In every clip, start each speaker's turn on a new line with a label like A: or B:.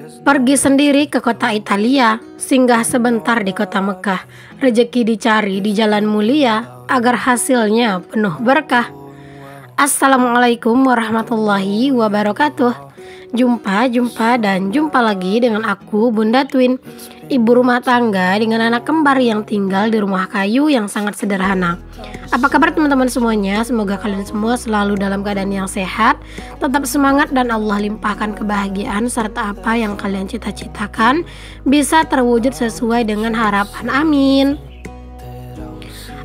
A: Pergi sendiri ke kota Italia, singgah sebentar di kota Mekah. Rezeki dicari di jalan mulia, agar hasilnya penuh berkah. Assalamualaikum warahmatullahi wabarakatuh. Jumpa dan jumpa lagi dengan aku, Bunda Twin, ibu rumah tangga dengan anak kembar yang tinggal di rumah kayu yang sangat sederhana. Apa kabar teman-teman semuanya? Semoga kalian semua selalu dalam keadaan yang sehat, tetap semangat, dan Allah limpahkan kebahagiaan serta apa yang kalian cita-citakan bisa terwujud sesuai dengan harapan. Amin.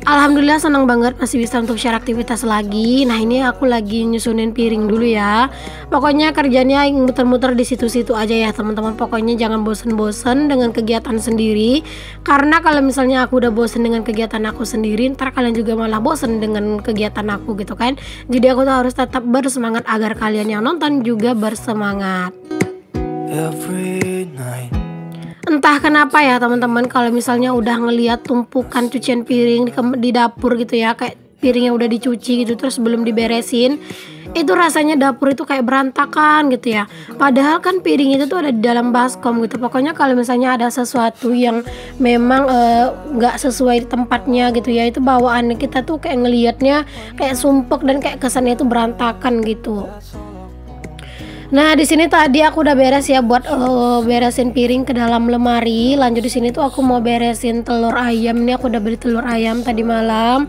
A: Alhamdulillah, senang banget masih bisa untuk share aktivitas lagi. Nah, ini aku lagi nyusunin piring dulu ya. Pokoknya kerjanya muter-muter di situ-situ aja ya teman-teman. Pokoknya jangan bosen-bosen dengan kegiatan sendiri. Karena kalau misalnya aku udah bosen dengan kegiatan aku sendiri, ntar kalian juga malah bosen dengan kegiatan aku gitu kan. Jadi aku tuh harus tetap bersemangat agar kalian yang nonton juga bersemangat. Every night. Entah kenapa ya teman-teman, kalau misalnya udah ngelihat tumpukan cucian piring di dapur gitu ya, kayak piringnya udah dicuci gitu terus belum diberesin, itu rasanya dapur itu kayak berantakan gitu ya. Padahal kan piring itu tuh ada di dalam baskom gitu. Pokoknya kalau misalnya ada sesuatu yang memang nggak sesuai tempatnya gitu ya, itu bawaan kita tuh kayak ngelihatnya kayak sumpek dan kayak kesannya itu berantakan gitu. Nah, di sini tadi aku udah beres ya buat beresin piring ke dalam lemari. Lanjut di sini tuh aku mau beresin telur ayam. Ini aku udah beli telur ayam tadi malam.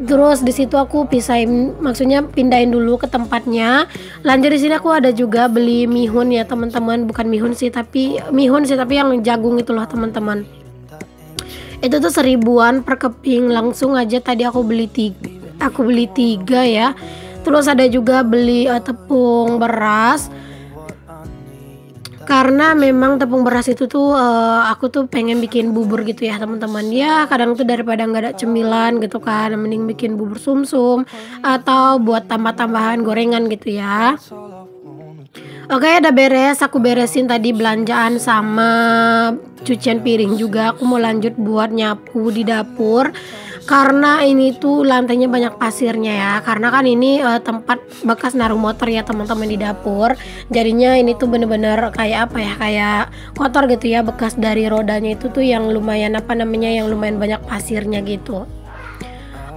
A: Terus di situ aku pisahin, maksudnya pindahin dulu ke tempatnya. Lanjut di sini aku ada juga beli mihun ya teman-teman. Bukan mihun sih tapi yang jagung itu loh teman-teman. Itu tuh 1000-an per keping, langsung aja tadi aku beli 3 ya. Terus ada juga beli tepung beras, karena memang tepung beras itu tuh aku tuh pengen bikin bubur gitu ya teman-teman. Ya kadang tuh daripada nggak ada cemilan gitu kan, mending bikin bubur sumsum atau buat tambah-tambahan gorengan gitu ya. Oke, udah beres, aku beresin tadi belanjaan sama cucian piring juga. Aku mau lanjut buat nyapu di dapur. Karena ini tuh lantainya banyak pasirnya ya. Karena kan ini tempat bekas naruh motor ya teman-teman di dapur. Jadinya ini tuh bener-bener kayak apa ya, kayak kotor gitu ya, bekas dari rodanya itu tuh yang lumayan yang lumayan banyak pasirnya gitu.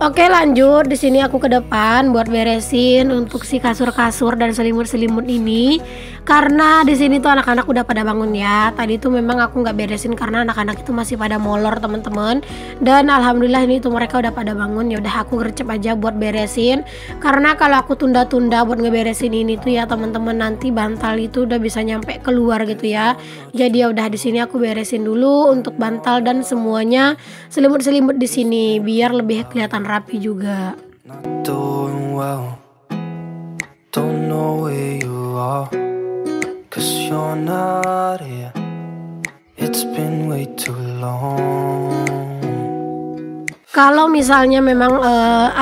A: Oke, lanjut di sini aku ke depan buat beresin untuk si kasur-kasur dan selimut-selimut ini. Karena di sini tuh anak-anak udah pada bangun ya. Tadi tuh memang aku nggak beresin karena anak-anak itu masih pada molor teman-teman. Dan alhamdulillah ini tuh mereka udah pada bangun. Ya udah aku gercep aja buat beresin. Karena kalau aku tunda-tunda buat ngeberesin ini tuh ya teman-teman, nanti bantal itu udah bisa nyampe keluar gitu ya. Jadi ya udah di sini aku beresin dulu untuk bantal dan semuanya selimut-selimut di sini biar lebih kelihatan rapi juga. Kalau misalnya memang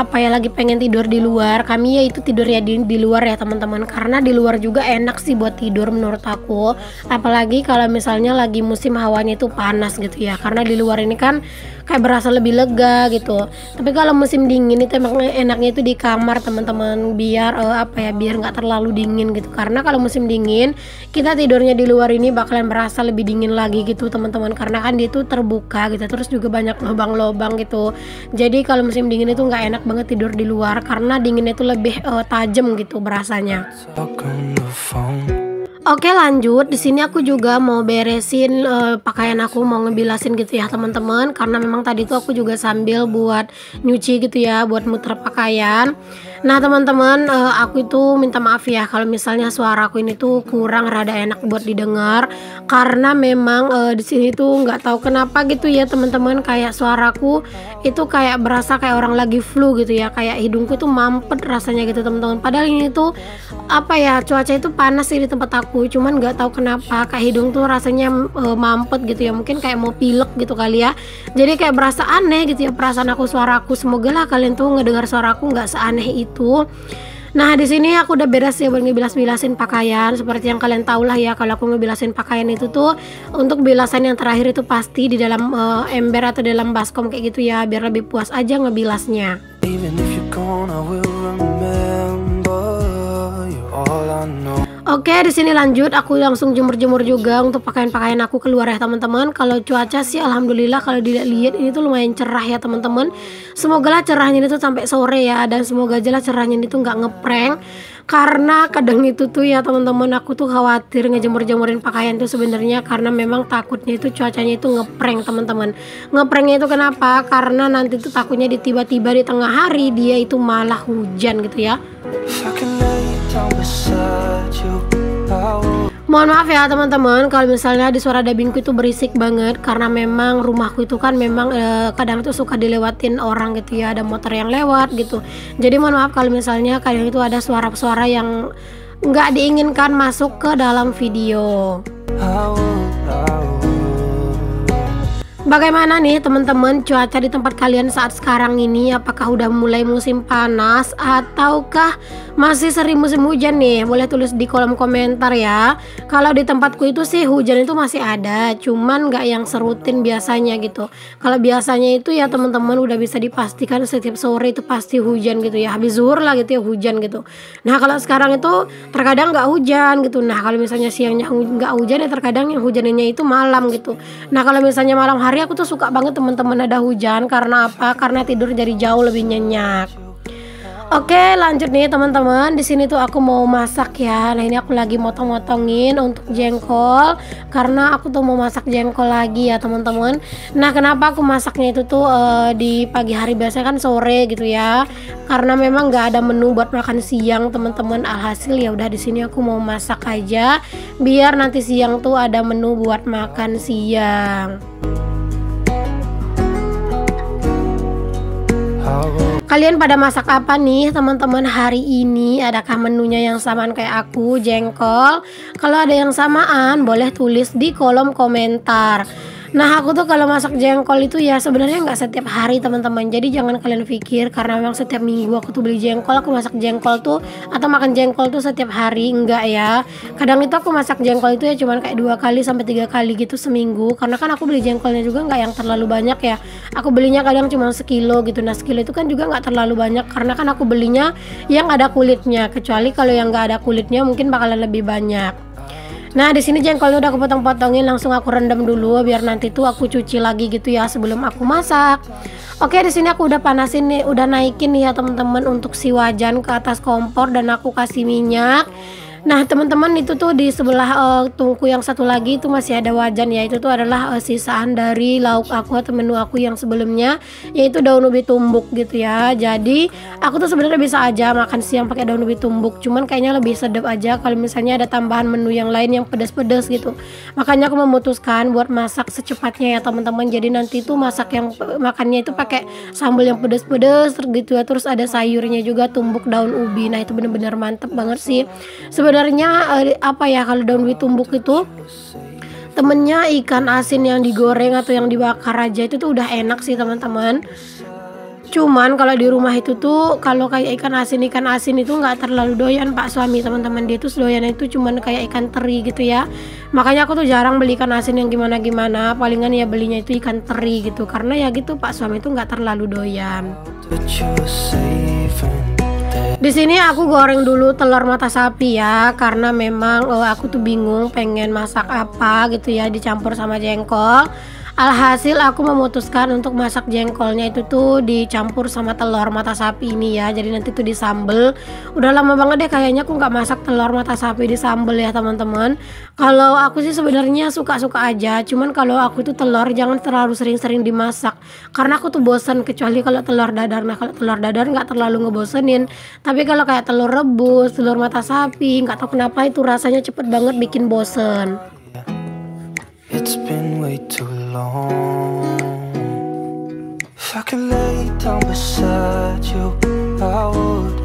A: lagi pengen tidur di luar, kami ya itu tidur ya di luar ya teman-teman. Karena di luar juga enak sih buat tidur menurut aku. Apalagi kalau misalnya lagi musim hawanya itu panas gitu ya. Karena di luar ini kan kayak berasa lebih lega gitu. Tapi kalau musim dingin itu emang enaknya itu di kamar teman-teman, biar biar nggak terlalu dingin gitu. Karena kalau musim dingin kita tidurnya di luar ini bakalan berasa lebih dingin lagi gitu teman-teman. Karena kan dia itu terbuka gitu, terus juga banyak lubang-lubang gitu. Jadi kalau musim dingin itu nggak enak banget tidur di luar karena dinginnya itu lebih tajam gitu berasanya. Oke, lanjut di sini aku juga mau beresin pakaian aku, mau ngebilasin gitu ya teman-teman. Karena memang tadi tuh aku juga sambil buat nyuci gitu ya, buat muter pakaian. Nah teman-teman, aku itu minta maaf ya kalau misalnya suara aku ini tuh kurang rada enak buat didengar. Karena memang di sini tuh nggak tahu kenapa gitu ya teman-teman, kayak suaraku itu kayak berasa kayak orang lagi flu gitu ya, kayak hidungku tuh mampet rasanya gitu teman-teman. Padahal ini tuh cuaca itu panas sih di tempat aku, cuman nggak tahu kenapa kayak hidung tuh rasanya mampet gitu ya, mungkin kayak mau pilek gitu kali ya. Jadi kayak berasa aneh gitu ya perasaan aku, suaraku. Semoga lah kalian tuh ngedengar suaraku nggak seaneh itu. Nah di sini aku udah beres ya buat ngebilas-bilasin pakaian. Seperti yang kalian tahu lah ya, kalau aku ngebilasin pakaian itu tuh untuk bilasan yang terakhir itu pasti di dalam ember atau dalam baskom kayak gitu ya, biar lebih puas aja ngebilasnya. Oke, di sini lanjut aku langsung jemur-jemur juga untuk pakaian-pakaian aku keluar ya teman-teman. Kalau cuaca sih alhamdulillah kalau dilihat ini tuh lumayan cerah ya teman-teman. Semoga lah cerahnya ini tuh sampai sore ya, dan semoga aja lah cerahnya ini tuh nggak ngeprank. Karena kadang itu tuh ya teman-teman, aku tuh khawatir ngejemur-jemurin pakaian tuh sebenarnya karena memang takutnya itu cuacanya itu ngeprank teman-teman. Ngepranknya itu kenapa? Karena nanti tuh takutnya tiba-tiba di tengah hari dia itu malah hujan gitu ya. Mohon maaf ya teman-teman kalau misalnya di suara dubbingku itu berisik banget, karena memang rumahku itu kan memang kadang itu suka dilewatin orang gitu ya, ada motor yang lewat gitu. Jadi mohon maaf kalau misalnya kadang itu ada suara-suara yang nggak diinginkan masuk ke dalam video. Bagaimana nih teman-teman cuaca di tempat kalian saat sekarang ini? Apakah udah mulai musim panas ataukah masih sering musim hujan nih? Boleh tulis di kolom komentar ya. Kalau di tempatku itu sih hujan itu masih ada, cuman nggak yang serutin biasanya gitu. Kalau biasanya itu ya teman-teman udah bisa dipastikan setiap sore itu pasti hujan gitu ya. Habis zuhur lah gitu ya hujan gitu. Nah kalau sekarang itu terkadang nggak hujan gitu. Nah kalau misalnya siangnya nggak hujan ya terkadang yang hujannya itu malam gitu. Nah kalau misalnya malam hari aku tuh suka banget teman-teman ada hujan. Karena apa? Karena tidur jadi jauh lebih nyenyak. Oke, lanjut nih teman-teman. Di sini tuh aku mau masak ya. Nah, ini aku lagi motong-motongin untuk jengkol karena aku tuh mau masak jengkol lagi ya, teman-teman. Nah, kenapa aku masaknya itu tuh di pagi hari, biasanya kan sore gitu ya. Karena memang nggak ada menu buat makan siang, teman-teman. Alhasil ya udah di sini aku mau masak aja biar nanti siang tuh ada menu buat makan siang. Kalian pada masak apa nih teman-teman hari ini? Adakah menunya yang samaan kayak aku, jengkol? Kalau ada yang samaan boleh tulis di kolom komentar. Nah aku tuh kalau masak jengkol itu ya sebenarnya nggak setiap hari teman-teman. Jadi jangan kalian pikir karena memang setiap minggu aku tuh beli jengkol, aku masak jengkol tuh atau makan jengkol tuh setiap hari, enggak ya. Kadang itu aku masak jengkol itu ya cuman kayak 2 kali sampai 3 kali gitu seminggu. Karena kan aku beli jengkolnya juga nggak yang terlalu banyak ya. Aku belinya kadang cuma sekilo gitu. Nah sekilo itu kan juga nggak terlalu banyak karena kan aku belinya yang ada kulitnya. Kecuali kalau yang nggak ada kulitnya mungkin bakalan lebih banyak. Nah di sini jengkolnya udah aku potong-potongin, langsung aku rendam dulu biar nanti tuh aku cuci lagi gitu ya sebelum aku masak. Oke, di sini aku udah panasin nih, udah naikin nih ya teman-teman untuk si wajan ke atas kompor dan aku kasih minyak. Nah teman-teman itu tuh di sebelah tungku yang satu lagi itu masih ada wajan ya. Itu tuh adalah sisaan dari lauk aku atau menu aku yang sebelumnya, yaitu daun ubi tumbuk gitu ya. Jadi aku tuh sebenarnya bisa aja makan siang pakai daun ubi tumbuk, cuman kayaknya lebih sedap aja kalau misalnya ada tambahan menu yang lain yang pedas-pedas gitu. Makanya aku memutuskan buat masak secepatnya ya teman-teman. Jadi nanti tuh masak yang makannya itu pakai sambal yang pedas-pedas gitu ya. Terus ada sayurnya juga, tumbuk daun ubi. Nah itu bener-bener mantep banget sih. Sebenarnya apa ya, kalau daun ubi tumbuk itu temennya ikan asin yang digoreng atau yang dibakar aja itu tuh udah enak sih teman-teman. Cuman kalau di rumah itu tuh kalau kayak ikan asin itu nggak terlalu doyan pak suami teman-teman. Dia tuh doyan itu cuman kayak ikan teri gitu ya. Makanya aku tuh jarang beli ikan asin yang gimana-gimana. Palingan ya belinya itu ikan teri gitu. Karena ya gitu pak suami itu nggak terlalu doyan. Di sini aku goreng dulu telur mata sapi ya, karena memang aku tuh bingung pengen masak apa gitu ya dicampur sama jengkol. Alhasil aku memutuskan untuk masak jengkolnya itu tuh dicampur sama telur mata sapi ini ya. Jadi nanti tuh disambel. Udah lama banget deh kayaknya aku nggak masak telur mata sapi disambel ya teman-teman. Kalau aku sih sebenarnya suka-suka aja. Cuman kalau aku tuh telur jangan terlalu sering-sering dimasak. Karena aku tuh bosan, kecuali kalau telur dadar. Nah kalau telur dadar nggak terlalu ngebosenin. Tapi kalau kayak telur rebus, telur mata sapi, nggak tahu kenapa itu rasanya cepet banget bikin bosen. It's been way too long. If I could lay down beside you, I would.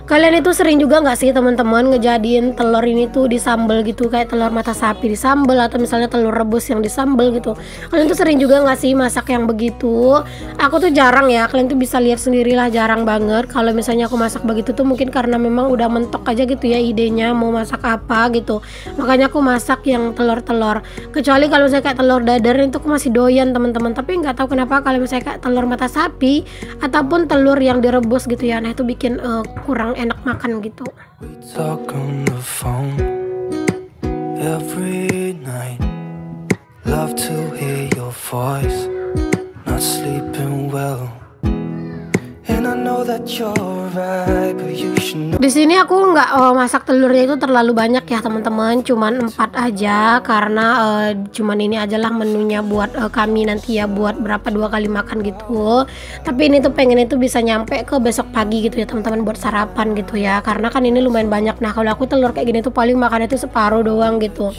A: Kalian itu sering juga nggak sih teman-teman ngejadiin telur ini tuh disambel gitu, kayak telur mata sapi disambel atau misalnya telur rebus yang disambel gitu. Kalian tuh sering juga nggak sih masak yang begitu? Aku tuh jarang ya, kalian tuh bisa lihat sendirilah, jarang banget. Kalau misalnya aku masak begitu tuh mungkin karena memang udah mentok aja gitu ya idenya mau masak apa gitu. Makanya aku masak yang telur-telur. Kecuali kalau misalnya kayak telur dadar itu aku masih doyan teman-teman. Tapi nggak tahu kenapa kalau misalnya kayak telur mata sapi ataupun telur yang direbus gitu ya, nah itu bikin kurang enak makan gitu.
B: every night. Love to hear your voice. Not sleeping well. And I know that you're right, but you should know.
A: Di sini aku nggak masak telurnya itu terlalu banyak ya teman-teman, cuman 4 aja karena cuman ini ajalah menunya buat kami nanti ya, buat berapa 2 kali makan gitu. Tapi ini tuh pengen itu bisa nyampe ke besok pagi gitu ya teman-teman, buat sarapan gitu ya, karena kan ini lumayan banyak. Nah kalau aku telur kayak gini tuh paling makannya tuh separuh doang gitu.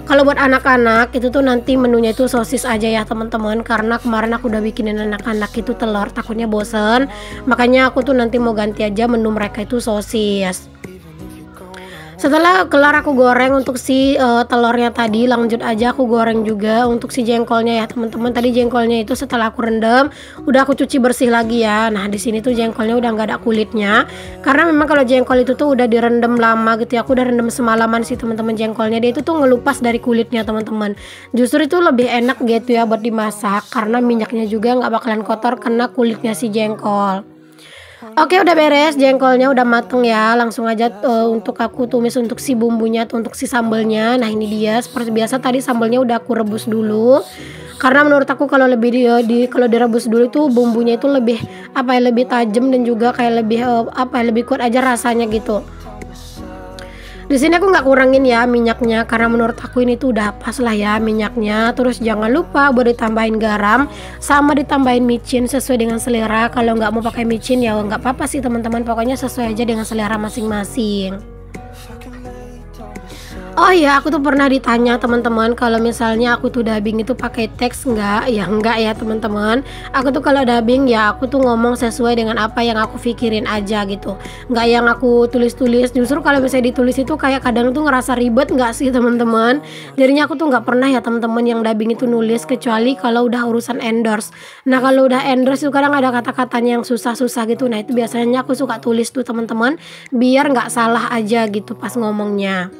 A: Kalau buat anak-anak itu tuh nanti menunya itu sosis aja ya teman-teman, karena kemarin aku udah bikinin anak-anak itu telur, takutnya bosen, makanya aku tuh nanti mau ganti aja menu mereka itu sosis. Setelah kelar aku goreng untuk si telurnya tadi, lanjut aja aku goreng juga untuk si jengkolnya ya teman-teman. Tadi jengkolnya itu setelah aku rendam, udah aku cuci bersih lagi ya. Nah di sini tuh jengkolnya udah nggak ada kulitnya, karena memang kalau jengkol itu tuh udah direndam lama gitu ya. Aku udah rendam semalaman sih teman-teman jengkolnya. Dia itu tuh ngelupas dari kulitnya teman-teman. Justru itu lebih enak gitu ya buat dimasak, karena minyaknya juga nggak bakalan kotor kena kulitnya si jengkol. Oke udah beres, jengkolnya udah mateng ya. Langsung aja untuk aku tumis untuk si bumbunya, untuk si sambelnya. Nah ini dia, seperti biasa tadi sambelnya udah aku rebus dulu, karena menurut aku kalau lebih kalau direbus dulu itu bumbunya itu lebih apa ya, lebih tajam dan juga kayak lebih apa ya, lebih kuat aja rasanya gitu. Di sini aku nggak kurangin ya minyaknya, karena menurut aku ini tuh udah pas lah ya minyaknya. Terus jangan lupa buat ditambahin garam sama ditambahin micin sesuai dengan selera. Kalau nggak mau pakai micin ya nggak apa-apa sih teman-teman, pokoknya sesuai aja dengan selera masing-masing. Oh iya, aku tuh pernah ditanya teman-teman kalau misalnya aku tuh dubbing itu pakai teks enggak? Ya enggak ya teman-teman. Aku tuh kalau dubbing ya aku tuh ngomong sesuai dengan apa yang aku pikirin aja gitu. Enggak yang aku tulis-tulis. Justru kalau misalnya ditulis itu kayak kadang tuh ngerasa ribet enggak sih teman-teman? Jadinya aku tuh nggak pernah ya teman-teman yang dubbing itu nulis, kecuali kalau udah urusan endorse. Nah kalau udah endorse itu kadang ada kata-katanya yang susah-susah gitu. Nah itu biasanya aku suka tulis tuh teman-teman, biar nggak salah aja gitu pas ngomongnya.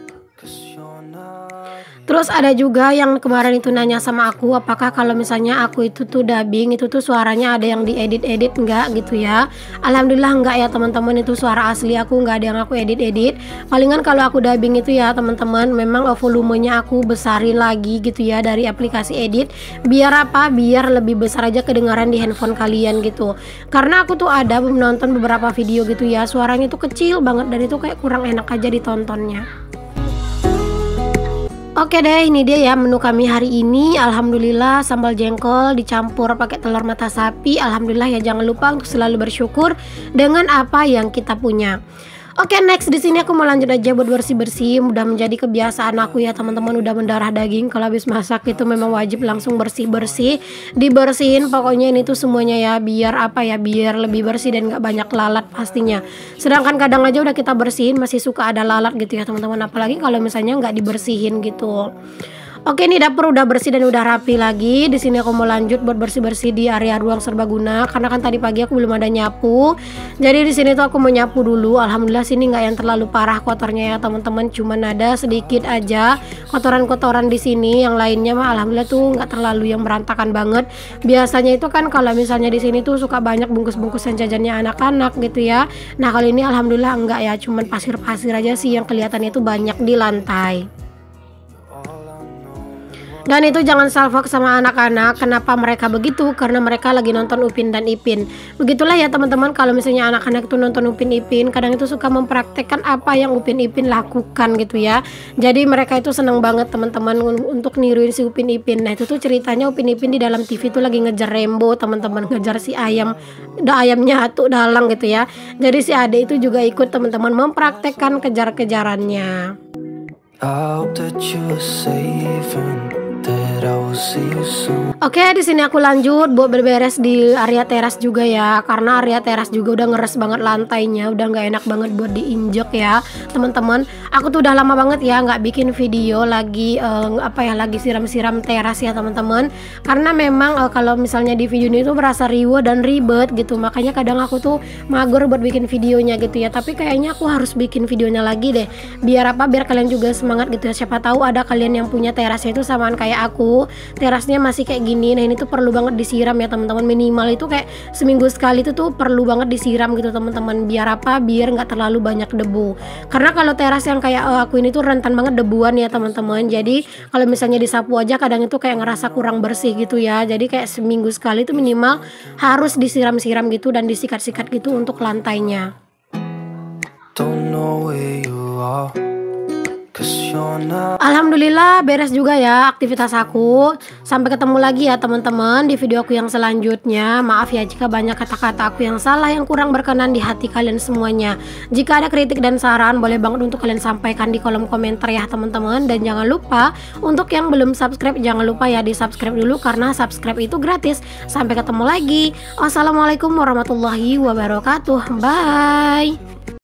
A: Terus ada juga yang kemarin itu nanya sama aku, apakah kalau misalnya aku itu tuh dubbing itu tuh suaranya ada yang diedit-edit enggak gitu ya. Alhamdulillah enggak ya teman-teman, itu suara asli aku, enggak ada yang aku edit-edit. Palingan kalau aku dubbing itu ya teman-teman, memang volumenya aku besarin lagi gitu ya dari aplikasi edit. Biar apa? Biar lebih besar aja kedengaran di handphone kalian gitu. Karena aku tuh ada menonton beberapa video gitu ya, suaranya tuh kecil banget dan itu kayak kurang enak aja ditontonnya. Oke deh, ini dia ya menu kami hari ini. Alhamdulillah sambal jengkol dicampur pakai telur mata sapi. Alhamdulillah ya, jangan lupa untuk selalu bersyukur dengan apa yang kita punya. Oke, next di sini aku mau lanjut aja buat bersih-bersih. Udah menjadi kebiasaan aku ya teman-teman, udah mendarah daging kalau habis masak itu memang wajib langsung bersih-bersih. Dibersihin pokoknya ini tuh semuanya ya, biar apa ya, biar lebih bersih dan gak banyak lalat pastinya. Sedangkan kadang aja udah kita bersihin masih suka ada lalat gitu ya teman-teman, apalagi kalau misalnya nggak dibersihin gitu. Oke, ini dapur udah bersih dan udah rapi lagi. Di sini aku mau lanjut buat bersih-bersih di area ruang serbaguna, karena kan tadi pagi aku belum ada nyapu. Jadi di sini tuh aku mau nyapu dulu. Alhamdulillah sini nggak yang terlalu parah kotornya ya teman-teman, cuman ada sedikit aja kotoran-kotoran di sini. Yang lainnya mah alhamdulillah tuh nggak terlalu yang berantakan banget. Biasanya itu kan kalau misalnya di sini tuh suka banyak bungkus-bungkusan jajannya anak-anak gitu ya. Nah kali ini alhamdulillah enggak ya, cuman pasir-pasir aja sih yang kelihatannya itu banyak di lantai. Dan itu jangan salfok sama anak-anak. Kenapa mereka begitu? Karena mereka lagi nonton Upin dan Ipin. Begitulah ya teman-teman, kalau misalnya anak-anak itu nonton Upin Ipin, kadang itu suka mempraktekkan apa yang Upin Ipin lakukan gitu ya. Jadi mereka itu seneng banget teman-teman untuk niruin si Upin Ipin. Nah itu tuh ceritanya Upin Ipin di dalam TV tuh lagi ngejar Rembo teman-teman, ngejar si ayam, ayamnya tuh dalang gitu ya. Jadi si Ade itu juga ikut teman-teman mempraktekkan kejar-kejarannya.
B: I hope that you are safe and that I will see you soon.
A: Oke, di sini aku lanjut buat berberes di area teras juga ya, karena area teras juga udah ngeres banget lantainya, udah nggak enak banget buat diinjek ya teman-teman. Aku tuh udah lama banget ya nggak bikin video lagi lagi siram-siram teras ya teman-teman, karena memang kalau misalnya di video ini tuh merasa riweh dan ribet gitu, makanya kadang aku tuh mager buat bikin videonya gitu ya. Tapi kayaknya aku harus bikin videonya lagi deh, biar apa, biar kalian juga semangat gitu ya. Siapa tahu ada kalian yang punya terasnya itu samaan kayak aku, tuh terasnya masih kayak gini. Nah ini tuh perlu banget disiram ya teman-teman, minimal itu kayak seminggu sekali itu tuh perlu banget disiram gitu teman-teman. Biar apa? Biar nggak terlalu banyak debu. Karena kalau teras yang kayak aku ini tuh rentan banget debuan ya teman-teman. Jadi kalau misalnya disapu aja kadang itu kayak ngerasa kurang bersih gitu ya. Jadi kayak seminggu sekali itu minimal harus disiram-siram gitu dan disikat-sikat gitu untuk lantainya.
B: Don't know where you are, 'cause you're not.
A: Alhamdulillah beres juga ya aktivitas aku. Sampai ketemu lagi ya teman-teman di video aku yang selanjutnya. Maaf ya jika banyak kata-kata aku yang salah, yang kurang berkenan di hati kalian semuanya. Jika ada kritik dan saran boleh banget untuk kalian sampaikan di kolom komentar ya teman-teman. Dan jangan lupa untuk yang belum subscribe, jangan lupa ya di subscribe dulu karena subscribe itu gratis. Sampai ketemu lagi. Wassalamualaikum warahmatullahi wabarakatuh. Bye.